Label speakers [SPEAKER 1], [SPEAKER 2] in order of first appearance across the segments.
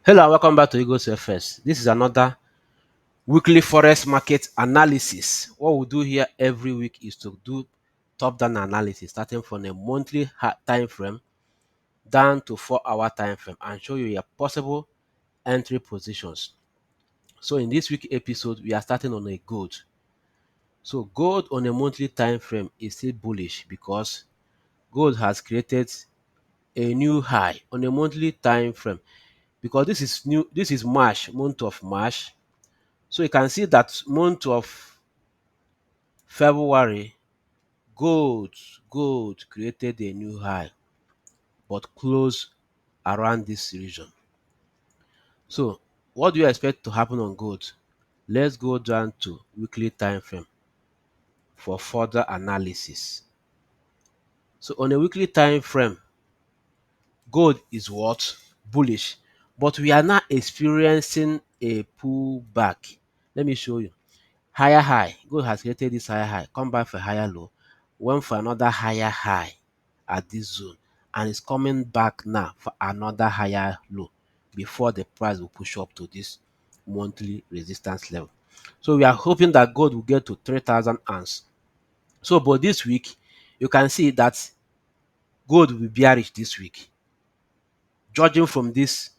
[SPEAKER 1] Hello and welcome back to Eagles FS. This is another weekly forex market analysis. What we do here every week is to do top-down analysis starting from a monthly time frame down to 4-hour time frame and show you your possible entry positions. So in this week episode, we are starting on a gold. So gold on a monthly time frame is still bullish because gold has created a new high on a monthly time frame because this is March, month of March. So you can see that month of February, gold created a new high but closed around this region. So what do you expect to happen on gold? Let's go down to weekly time frame for further analysis. So on a weekly time frame, gold is what? Bullish. But we are now experiencing a pullback. Let me show you. Higher high. Gold has created this higher high, come back for higher low, went for another higher high at this zone, and is coming back now for another higher low before the price will push up to this monthly resistance level. So we are hoping that gold will get to 3,000 ounce. So, but this week, you can see that gold will be bearish this week, judging from this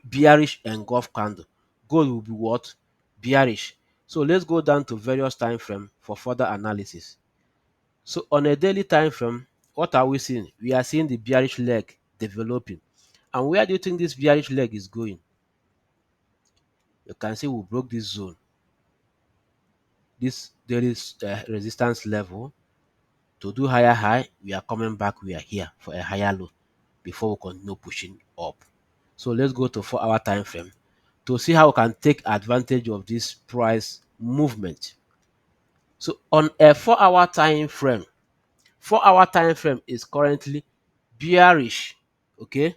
[SPEAKER 1] bearish engulf candle. Gold will be what? Bearish. So let's go down to various time frame for further analysis. So on a daily time frame, what are we seeing? We are seeing the bearish leg developing. And where do you think this bearish leg is going? You can see we broke this zone, this daily resistance level. To do higher high, we are coming back. We are here for a higher low before we continue pushing up. So let's go to 4-hour time frame to see how we can take advantage of this price movement. So on a 4-hour time frame, 4-hour time frame is currently bearish, okay,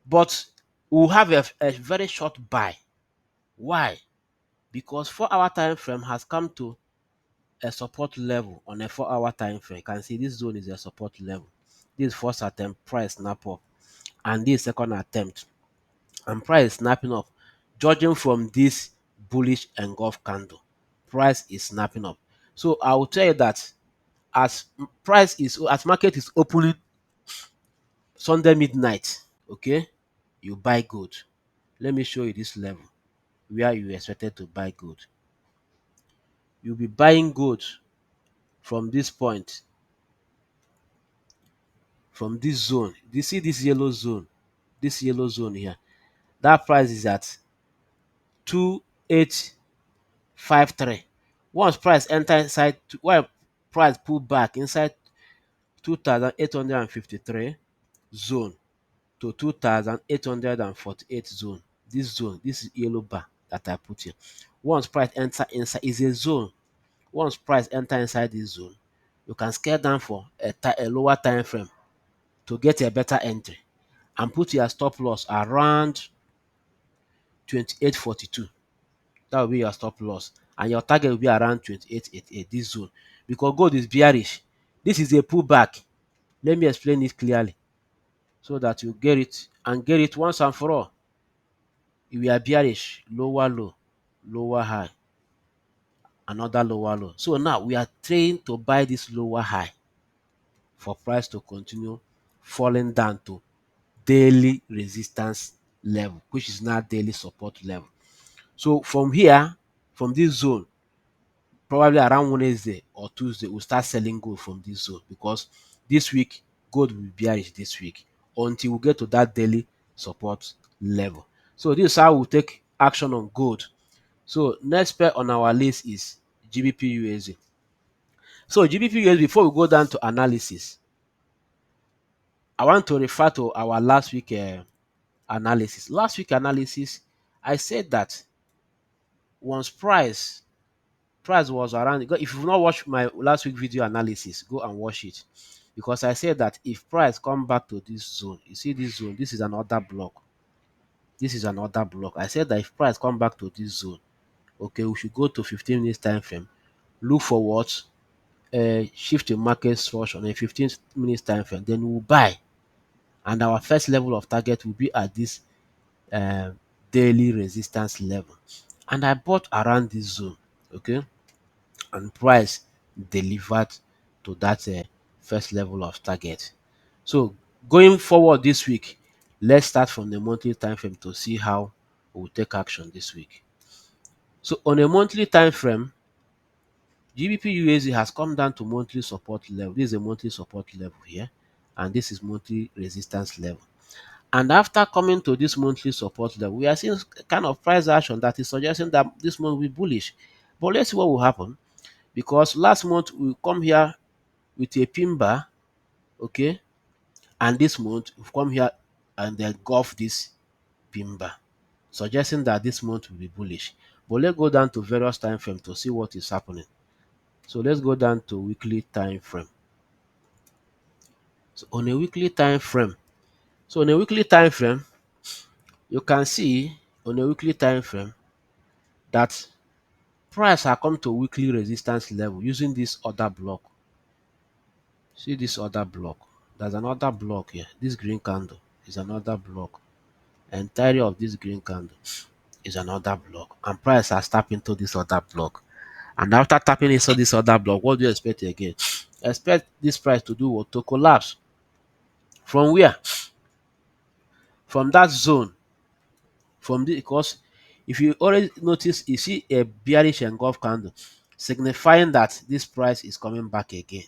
[SPEAKER 1] but we'll have a very short buy. Why? Because 4-hour time frame has come to a support level. On a 4-hour time frame, you can see this zone is a support level. This first attempt, price snap up, and this second attempt, and price snapping up. Judging from this bullish engulf candle, price is snapping up. So I will tell you that as market is opening Sunday midnight, okay, you buy gold. Let me show you this level where you expected to buy gold. You'll be buying gold from this point, from this zone. Do you see this yellow zone? This yellow zone here. That price is at 2853. Once price enter inside, when price pull back inside 2853 zone to 2848 zone. This zone, this is yellow bar that I put here. Once price enter inside is a zone. Once price enter inside this zone, you can scale down for a lower time frame to get a better entry and put your stop loss around 2842. That will be your stop loss, and your target will be around 2888, this zone, because gold is bearish. This is a pullback. Let me explain it clearly so that you get it and get it once and for all. We are bearish, lower low, lower high, another lower low. So now we are trying to buy this lower high for price to continue falling down to daily resistance level, which is now daily support level. So from here, from this zone, probably around Wednesday or Tuesday, we'll start selling gold from this zone, because this week gold will be bearish this week until we get to that daily support level. So this is how we take action on gold. So next pair on our list is GBP USD. So GBP USD, before we go down to analysis, I want to refer to our last week analysis. Last week analysis, I said that once price was around. If you've not watched my last week video analysis, go and watch it, because I said that if price come back to this zone, you see this zone, this is another block, this is another block. I said that if price come back to this zone, okay, we should go to 15 minutes time frame, look for what, shift in market structure on a 15 minutes time frame, then we'll buy, and our first level of target will be at this um, daily resistance level, and I bought around this zone. Okay, and price delivered to that first level of target. So going forward this week, let's start from the monthly time frame to see how we will take action this week. So on a monthly time frame, GBP USD has come down to monthly support level. This is a monthly support level here, and this is monthly resistance level. And after coming to this monthly support level, we are seeing kind of price action that is suggesting that this month will be bullish. But let's see what will happen, because last month we come here with a pin bar, okay, and this month we've come here and then golf this pin bar, suggesting that this month will be bullish. But let's go down to various time frame to see what is happening. So let's go down to weekly time frame. So on a weekly time frame, you can see on a weekly time frame that price have come to weekly resistance level using this other block. See this other block. There's another block here. This green candle is another block. Entirety of this green candle is another block. And price has tapped into this other block. And after tapping into this other block, what do you expect again? Expect this price to do what? To collapse. From where? From that zone. From the, because if you already notice, you see a bearish engulf candle, signifying that this price is coming back again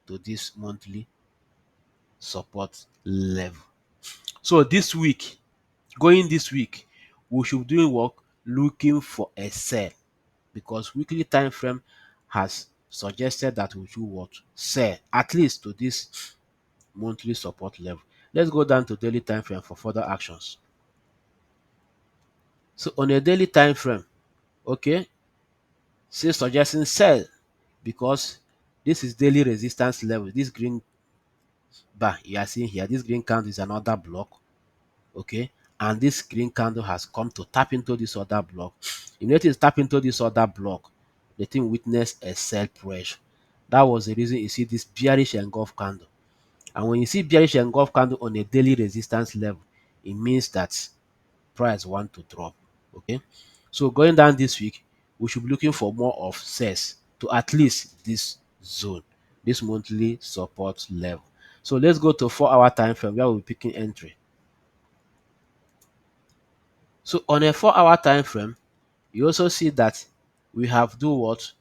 [SPEAKER 1] to this monthly support level. So this week, going this week, we should be doing work looking for a sell, because weekly time frame has suggested that we should what? Sell at least to this monthly support level. Let's go down to daily time frame for further actions. So on a daily time frame, okay, still suggesting sell, because this is daily resistance level. This green bar you are seeing here, this green candle is another block, okay, and this green candle has come to tap into this other block. You notice tap into this other block, the thing witnessed a sell pressure. That was the reason you see this bearish engulf candle. And when you see bearish engulf candle on a daily resistance level, it means that price want to drop. Okay, so going down this week, we should be looking for more of sales to at least this zone, this monthly support level. So let's go to 4 hour time frame where we'll be picking entry. So on a 4 hour time frame, you also see that we have do what?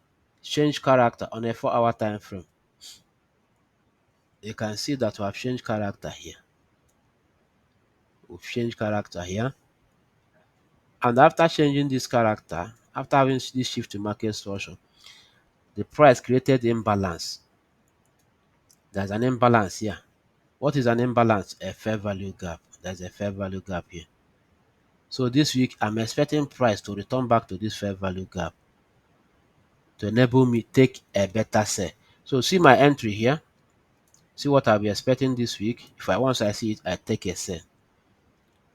[SPEAKER 1] Change character on a 4 hour time frame. You can see that we have changed character here. We've changed character here. And after changing this character, after having this shift to market structure, the price created imbalance. There's an imbalance here. What is an imbalance? A fair value gap. There's a fair value gap here. So this week, I'm expecting price to return back to this fair value gap to enable me take a better sell. So see my entry here. See what I'll be expecting this week. If I once I see it, I take a sell.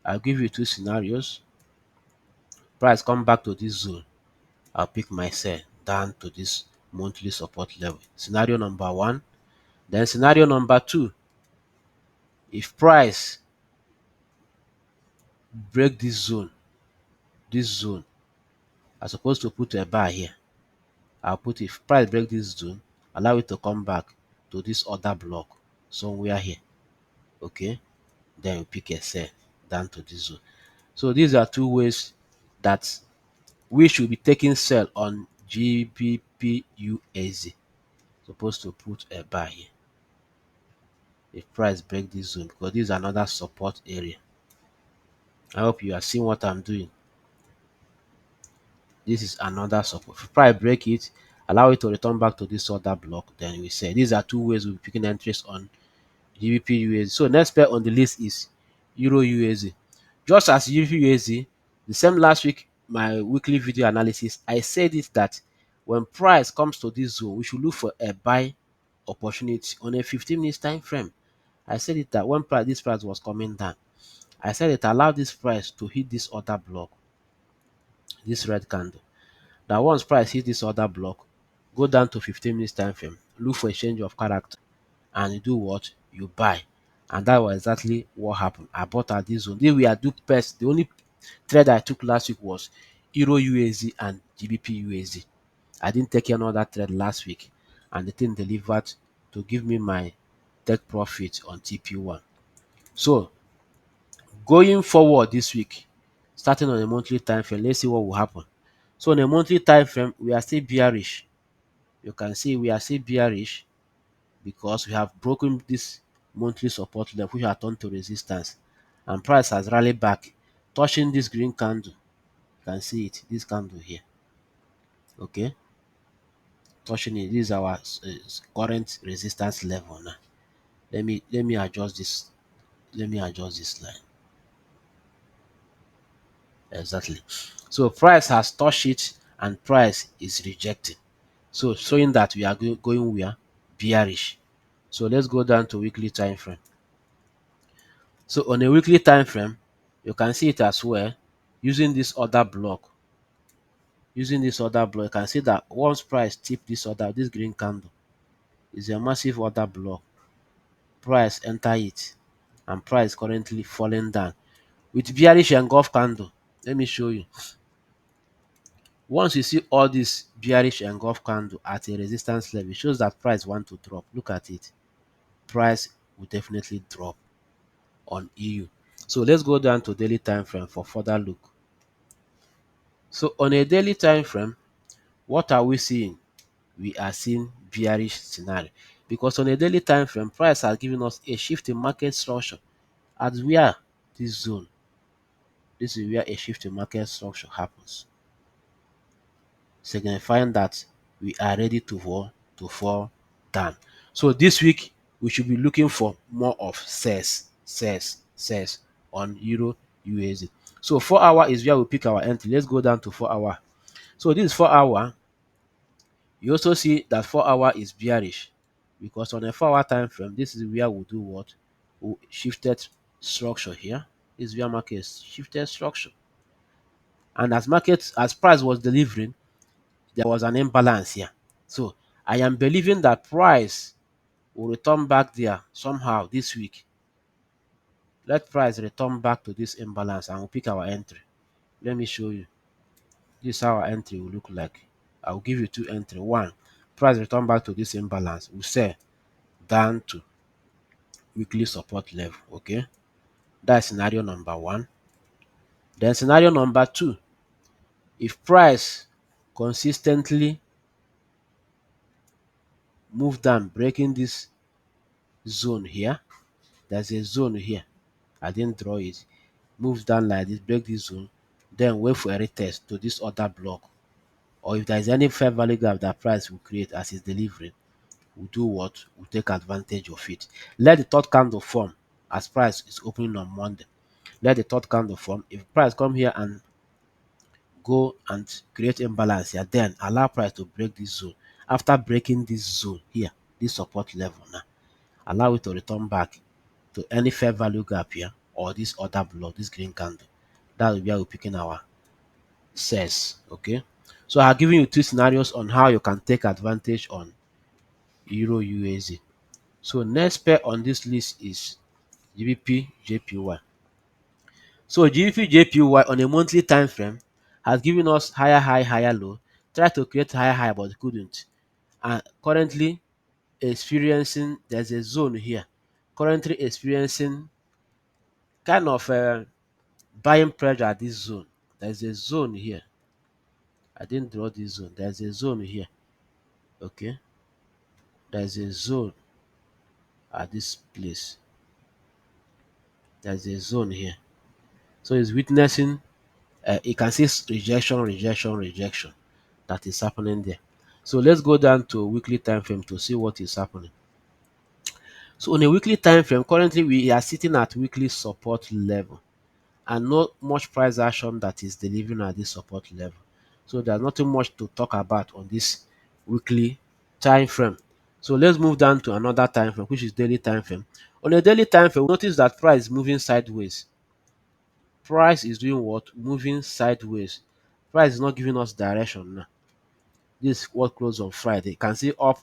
[SPEAKER 1] I'll give you two scenarios. Price come back to this zone. I'll pick my sell down to this monthly support level. Scenario number one. Then scenario number two. If price break this zone, I'm supposed to put a bar here. I'll put if price break this zone, allow it to come back to this other block somewhere here. Okay, then we pick a sell down to this zone. So these are two ways that we should be taking sell on GBP USD. Supposed to put a bar here if price break this zone, because this is another support area. I hope you are seeing what I'm doing. This is another support. If price break it, allow it to return back to this other block, then we say these are two ways we'll be picking interest on GBP USD. So next pair on the list is Euro USD. Just as GBP USD, the same last week, my weekly video analysis, I said it that when price comes to this zone, we should look for a buy opportunity on a 15 minutes time frame. I said it that when this price was coming down, I said it allowed this price to hit this other block, this red candle. Now once price hit this other block, go down to 15 minutes time frame, look for a change of character, and you do what? You buy. And that was exactly what happened. I bought at this zone. Then we are do best. The only Trade I took last week was Euro USD and GBP USD. I didn't take any other trade last week, and the thing delivered to give me my take profit on TP1. So going forward this week, starting on a monthly time frame, let's see what will happen. So on a monthly time frame, we are still bearish. You can see we are still bearish because we have broken this monthly support level which are turned to resistance, and price has rallied back, touching this green candle. You can see it, this candle here. Okay, touching it. This is our current resistance level now. Let me adjust this. Let me adjust this line. Exactly. So price has touched it and price is rejecting. So showing that we are going where? Bearish. So let's go down to weekly time frame. So on a weekly time frame, you can see it as well using this order block. Using this order block, you can see that once price tip this green candle is a massive order block. Price enter it and price currently falling down with bearish engulf candle. Let me show you. Once you see all this bearish engulf candle at a resistance level, it shows that price want to drop. Look at it. Price will definitely drop on EU. So let's go down to daily time frame for further look. So on a daily time frame, what are we seeing? We are seeing bearish scenario because on a daily time frame, price has given us a shift in market structure at where this zone. This is where a shift in market structure happens, signifying that we are ready to fall down. So this week we should be looking for more of sells on Euro USD. So 4 hour is where we pick our entry. Let's go down to 4 hour. So this is 4 hour. You also see that 4 hour is bearish because on a 4 hour time frame, this is where we do what? We shifted structure here. This is where market shifted structure. And as price was delivering, there was an imbalance here. So I am believing that price will return back there somehow this week. Let price return back to this imbalance and we'll pick our entry. Let me show you. This is how our entry will look like. I will give you two entry. One, price return back to this imbalance. We sell down to weekly support level. Okay, that's scenario number one. Then scenario number two, if price consistently move down, breaking this zone here, there's a zone here. I didn't draw it. Move down like this, break this zone, then wait for a retest to this other block. Or if there is any fair value gap that price will create as it's delivering, we'll do what? We'll take advantage of it. Let the third candle form as price is opening on Monday. Let the third candle form. If price come here and go and create imbalance here, then allow price to break this zone. After breaking this zone here, this support level now, allow it to return back to any fair value gap here or this other block, this green candle. That will be how we're picking our sales. Okay. So I've given you two scenarios on how you can take advantage on Euro USD. So next pair on this list is GBP JPY. So GBP JPY on a monthly time frame has given us higher high, higher low, tried to create higher high but couldn't. And currently experiencing, there's a zone here, currently experiencing kind of buying pressure at this zone. There's a zone here. I didn't draw this zone. There's a zone here. Okay. There's a zone at this place. There's a zone here. So it's witnessing, you can see rejection, rejection, rejection that is happening there. So let's go down to a weekly time frame to see what is happening. So on a weekly time frame, currently we are sitting at weekly support level and not much price action that is delivering at this support level. So there's nothing much to talk about on this weekly time frame. So let's move down to another time frame, which is daily time frame. On a daily time frame, notice that price is moving sideways. Price is doing what? Moving sideways. Price is not giving us direction now. This what close on Friday. You can see up,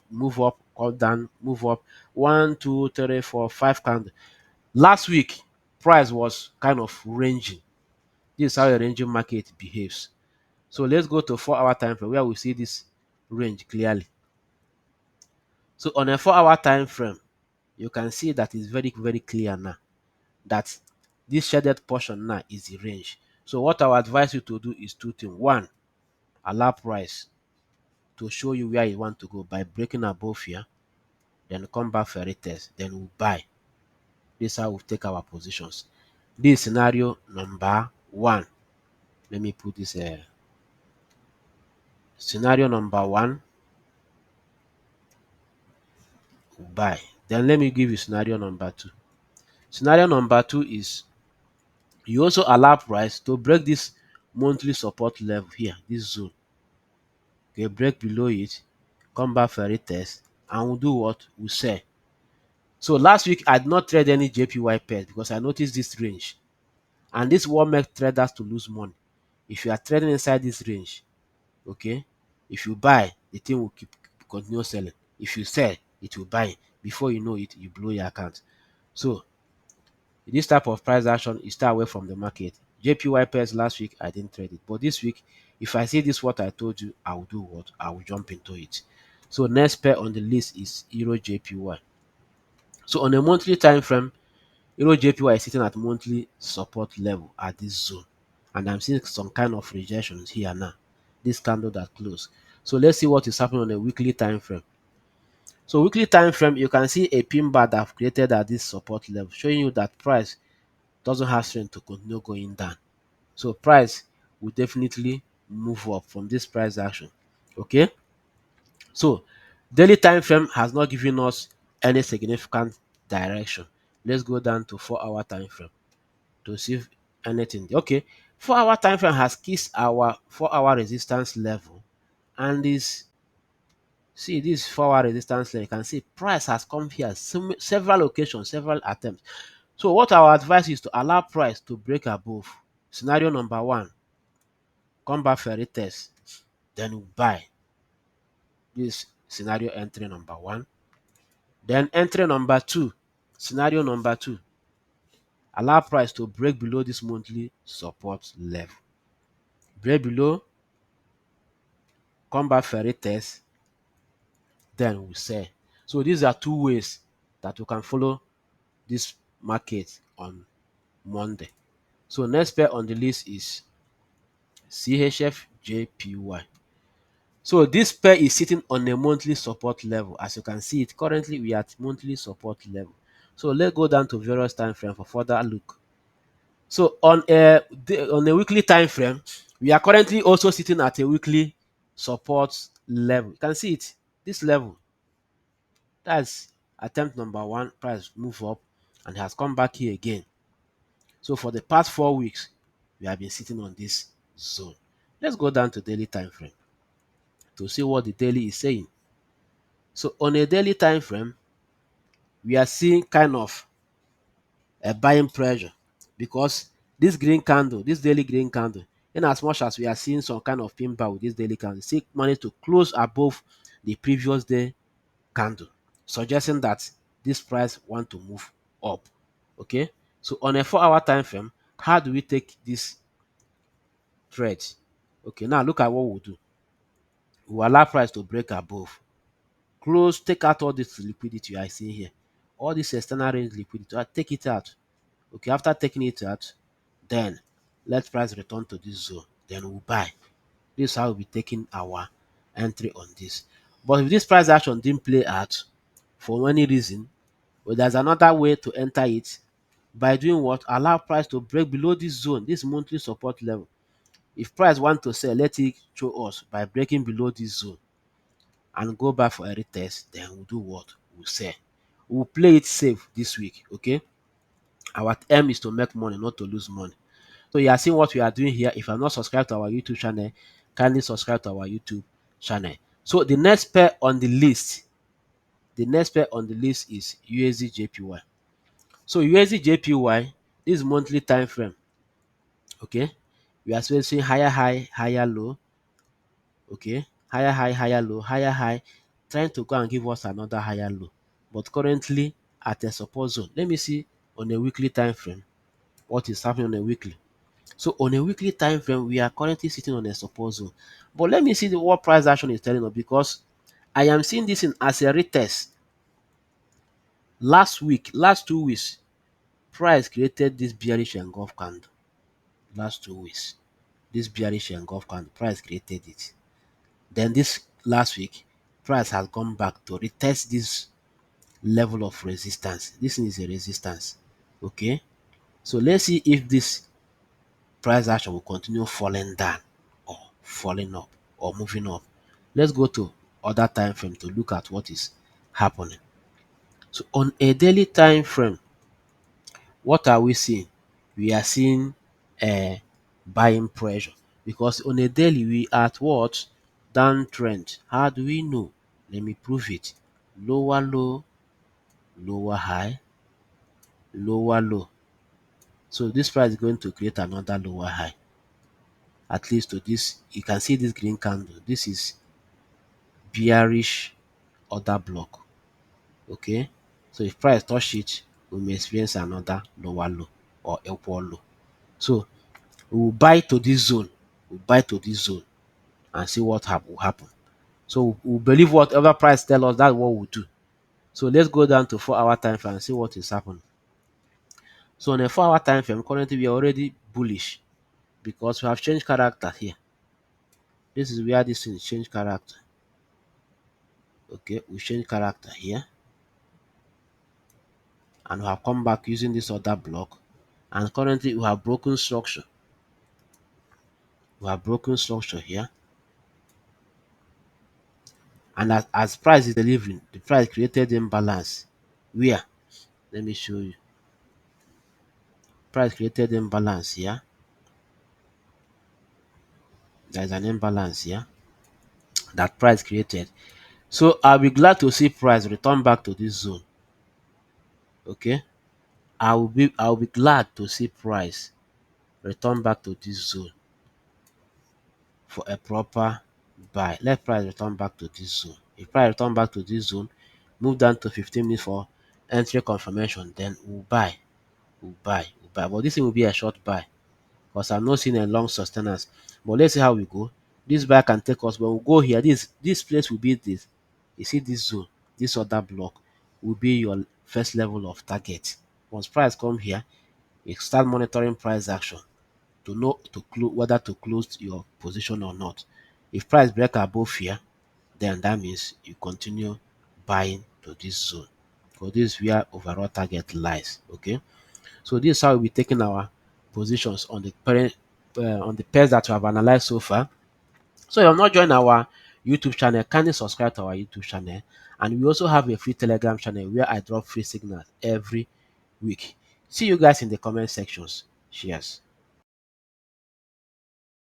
[SPEAKER 1] come down, move up. One, two, three, four, five candle. Last week, price was kind of ranging. This is how a ranging market behaves. So let's go to 4 hour time frame where we see this range clearly. So on a 4 hour time frame, you can see that it's very, very clear now that this shaded portion now is the range. So what I would advise you to do is two things. One, allow price to show you where you want to go by breaking above here, then come back for a retest, then we'll buy. This is how we take our positions. This scenario number one. Let me put this scenario number one, we'll buy. Then let me give you scenario number two. Scenario number two is you also allow price to break this monthly support level here, this zone. Okay, break below it, come back for a retest, and we'll do what? We'll sell. So last week I did not trade any JPY pairs because I noticed this range. And this will make traders to lose money. If you are trading inside this range, okay, if you buy, the thing will continue selling. If you sell, it will buy. Before you know it, you blow your account. So this type of price action is stay away from the market. JPY pairs last week I didn't trade it, but this week if I see this what I told you, I will do what? I will jump into it. So next pair on the list is Euro JPY. So on a monthly time frame, Euro JPY is sitting at monthly support level at this zone, and I'm seeing some kind of rejections here now. This candle that closed. So let's see what is happening on a weekly time frame. So weekly time frame, you can see a pin bar that I've created at this support level, showing you that price doesn't have strength to continue going down. So price will definitely move up from this price action. Okay. So daily time frame has not given us any significant direction. Let's go down to 4 hour time frame to see if anything. Okay, 4 hour time frame has kissed our 4 hour resistance level, and this see this 4 hour resistance level. You can see price has come here several occasions, several attempts. So what I would advise is to allow price to break above scenario number one, come back for a retest, then we buy. This scenario entry number one. Then entry number two, scenario number two, allow price to break below this monthly support level. Break below, come back for a retest, then we sell. So these are two ways that you can follow this market on Monday. So next pair on the list is CHF-JPY. So this pair is sitting on a monthly support level. As you can see it, currently we are at monthly support level. So let's go down to various time frame for further look. So on a weekly time frame, we are currently also sitting at a weekly support level. You can see it, this level. That's attempt number one. Price move up and has come back here again. So for the past 4 weeks, we have been sitting on this zone. Let's go down to daily time frame to see what the daily is saying. So on a daily time frame, we are seeing kind of a buying pressure because this green candle, this daily green candle, in as much as we are seeing some kind of pin bar with this daily candle, see managed to close above the previous day candle, suggesting that this price want to move up. Okay, so on a 4 hour time frame, how do we take this trade? Okay, now look at what we'll do. We'll allow price to break above, close, take out all this liquidity you are seeing here, all this external range liquidity, take it out. Okay, after taking it out, then let price return to this zone, then we'll buy. This is how we'll be taking our entry on this. But if this price action didn't play out for any reason, well, there's another way to enter it by doing what? Allow price to break below this zone, this monthly support level. If price want to sell, let it show us by breaking below this zone and go back for a retest, then we'll do what? We'll sell. We'll play it safe this week, okay? Our aim is to make money, not to lose money. So you are seeing what we are doing here. If you are not subscribed to our YouTube channel, kindly subscribe to our YouTube channel. So the next pair on the list, is USD JPY. So USD JPY, this monthly time frame, okay, we are still seeing higher high, higher low, okay, higher high, higher low, higher high, trying to go and give us another higher low, but currently at a support zone. Let me see on a weekly time frame what is happening on a weekly. So on a weekly time frame, we are currently sitting on a support zone. But let me see what price action is telling us, because I am seeing this in as a retest. Last week, last 2 weeks, price created this bearish engulf candle. Last 2 weeks, this bearish engulf candle, price created it. Then this last week, price has gone back to retest this level of resistance. This is a resistance. Okay. So let's see if this price action will continue falling down or falling up or moving up. Let's go to other time frame to look at what is happening. So on a daily time frame, what are we seeing? We are seeing a buying pressure, because on a daily we are at what? Downtrend. How do we know? Let me prove it. Lower low, lower high, lower low. So this price is going to create another lower high. At least to this, you can see this green candle. This is bearish order block. Okay. So if price touch it, we may experience another lower low or equal low. So we will buy to this zone. We'll buy to this zone and see what will happen. So we believe whatever price tell us, that's what we'll do. So let's go down to 4 hour time frame and see what is happening. So on a 4 hour time frame, currently we are already bullish, because we have changed character here. This is where this thing change character. Okay, we change character here, and we have come back using this other block, and currently we have broken structure. We have broken structure here, and as price is delivering, the price created imbalance. Where? Let me show you. Price created imbalance here. There is an imbalance here that price created. So I'll be glad to see price return back to this zone. Okay, I'll be glad to see price return back to this zone for a proper buy. Let price return back to this zone. If price return back to this zone, move down to 15 minutes for entry confirmation, then we'll buy. We'll buy. But this thing will be a short buy, because I'm not seeing a long sustenance. But let's see how we go. This buy can take us, when we go here, this place will be this. You see this zone, this other block will be your first level of target. Once price come here, you start monitoring price action to know to close whether to close your position or not. If price break above here, then that means you continue buying to this zone, because this is where overall target lies. Okay, so this is how we'll be taking our positions on the parent on the pairs that we have analyzed so far. So if you have not joined our YouTube channel, kindly subscribe to our YouTube channel, and we also have a free Telegram channel where I drop free signals every week. See you guys in the comment sections. Cheers.